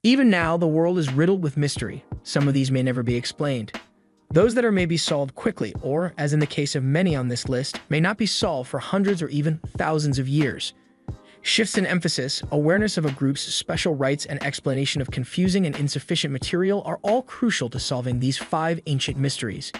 Even now, the world is riddled with mystery. Some of these may never be explained. Those that are may be solved quickly, or, as in the case of many on this list, may not be solved for hundreds or even thousands of years. Shifts in emphasis, awareness of a group's special rights, and explanation of confusing and insufficient material are all crucial to solving these 5 ancient mysteries.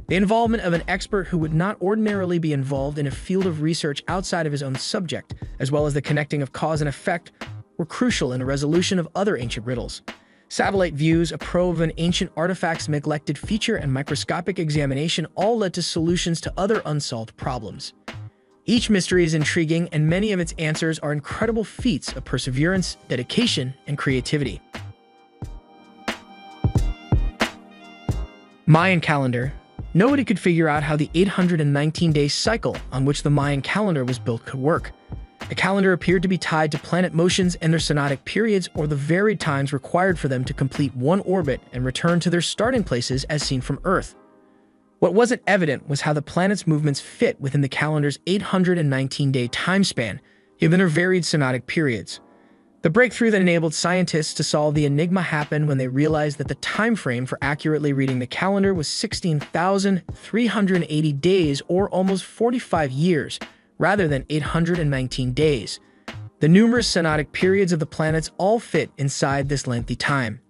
The involvement of an expert who would not ordinarily be involved in a field of research outside of his own subject, as well as the connecting of cause and effect, were crucial in the resolution of other ancient riddles. Satellite views, a probe of an ancient artifact's neglected feature, and microscopic examination all led to solutions to other unsolved problems. Each mystery is intriguing, and many of its answers are incredible feats of perseverance, dedication, and creativity. Mayan Calendar. Nobody could figure out how the 819-day cycle on which the Mayan calendar was built could work. The calendar appeared to be tied to planet motions and their synodic periods, or the varied times required for them to complete one orbit and return to their starting places as seen from Earth. What wasn't evident was how the planet's movements fit within the calendar's 819-day time span, given their varied synodic periods. The breakthrough that enabled scientists to solve the enigma happened when they realized that the time frame for accurately reading the calendar was 16,380 days, or almost 45 years, rather than 819 days. The numerous synodic periods of the planets all fit inside this lengthy time.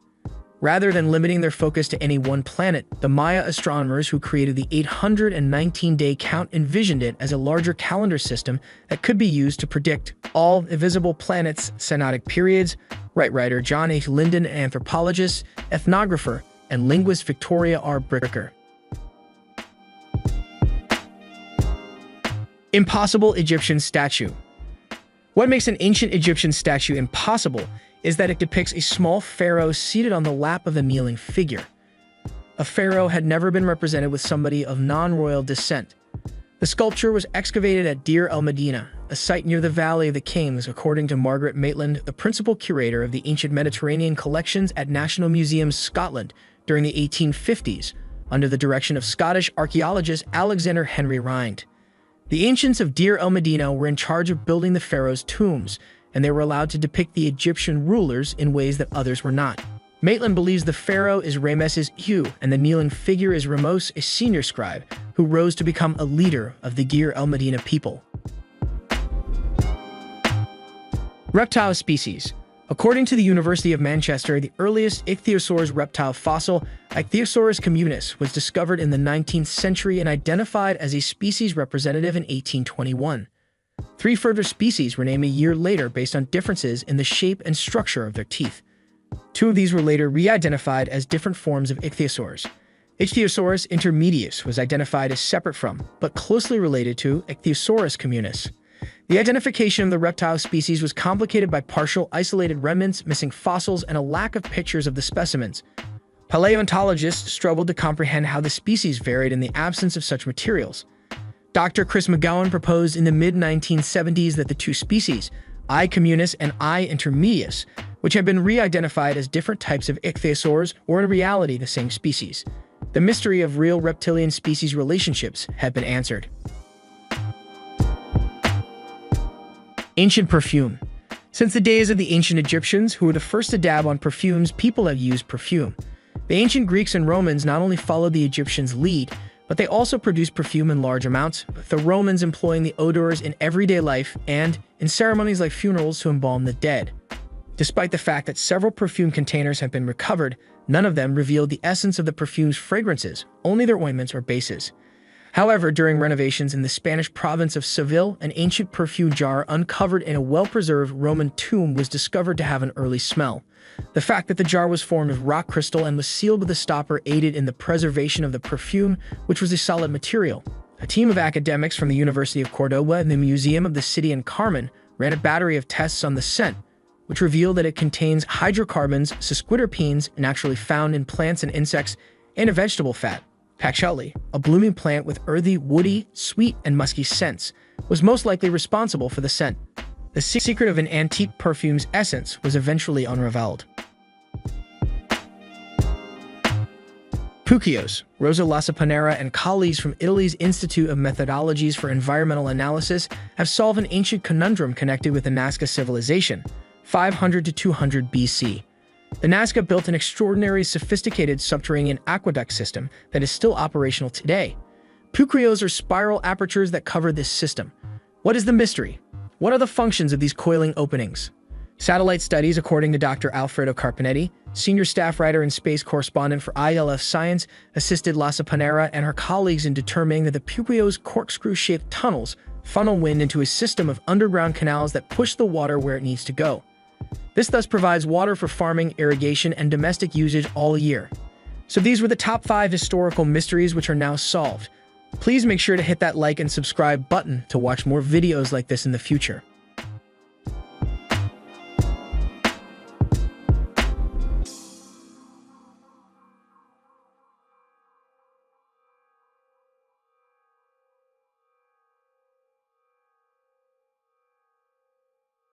Rather than limiting their focus to any one planet, the Maya astronomers who created the 819-day count envisioned it as a larger calendar system that could be used to predict all visible planets' synodic periods. Writer John H. Linden, anthropologist, ethnographer, and linguist Victoria R. Bricker. Impossible Egyptian statue. What makes an ancient Egyptian statue impossible is that it depicts a small pharaoh seated on the lap of a kneeling figure. A pharaoh had never been represented with somebody of non-royal descent. The sculpture was excavated at Deir el-Medina, a site near the Valley of the Kings, according to Margaret Maitland, the principal curator of the Ancient Mediterranean Collections at National Museums Scotland during the 1850s, under the direction of Scottish archaeologist Alexander Henry Rind. The ancients of Deir el-Medina were in charge of building the pharaoh's tombs, and they were allowed to depict the Egyptian rulers in ways that others were not. Maitland believes the pharaoh is Ramesses II, and the kneeling figure is Ramos, a senior scribe, who rose to become a leader of the Deir el-Medina people. Reptile species. According to the University of Manchester, the earliest ichthyosaurs reptile fossil, Ichthyosaurus communis, was discovered in the 19th century and identified as a species representative in 1821. 3 further species were named a year later based on differences in the shape and structure of their teeth. 2 of these were later re-identified as different forms of ichthyosaurs. Ichthyosaurus intermedius was identified as separate from, but closely related to, Ichthyosaurus communis. The identification of the reptile species was complicated by partial isolated remnants, missing fossils, and a lack of pictures of the specimens. Paleontologists struggled to comprehend how the species varied in the absence of such materials. Dr. Chris McGowan proposed in the mid-1970s that the 2 species, I. communis and I. intermedius, which have been re-identified as different types of ichthyosaurs, were in reality the same species. The mystery of real reptilian species relationships had been answered. Ancient perfume. Since the days of the ancient Egyptians, who were the first to dab on perfumes, people have used perfume. The ancient Greeks and Romans not only followed the Egyptians' lead, but they also produced perfume in large amounts, with the Romans employing the odors in everyday life and in ceremonies like funerals to embalm the dead. Despite the fact that several perfume containers have been recovered, none of them revealed the essence of the perfume's fragrances, only their ointments or bases. However, during renovations in the Spanish province of Seville, an ancient perfume jar uncovered in a well-preserved Roman tomb was discovered to have an early smell. The fact that the jar was formed of rock crystal and was sealed with a stopper aided in the preservation of the perfume, which was a solid material. A team of academics from the University of Córdoba and the Museum of the City in Carmen ran a battery of tests on the scent, which revealed that it contains hydrocarbons, sesquiterpenes, naturally found in plants and insects, and a vegetable fat. Patchouli, a blooming plant with earthy, woody, sweet, and musky scents, was most likely responsible for the scent. The secret of an antique perfume's essence was eventually unraveled. Puquios, Rosa Lassapanera and colleagues from Italy's Institute of Methodologies for Environmental Analysis have solved an ancient conundrum connected with the Nazca civilization, 500 to 200 BC. The Nazca built an extraordinary sophisticated subterranean aqueduct system that is still operational today. Puquios are spiral apertures that cover this system. What is the mystery? What are the functions of these coiling openings? Satellite studies, according to Dr. Alfredo Carpenetti, senior staff writer and space correspondent for ILF Science, assisted Lasa Panera and her colleagues in determining that the Puquios' corkscrew-shaped tunnels funnel wind into a system of underground canals that push the water where it needs to go. This thus provides water for farming, irrigation, and domestic usage all year. So these were the top 5 historical mysteries which are now solved. Please make sure to hit that like and subscribe button to watch more videos like this in the future.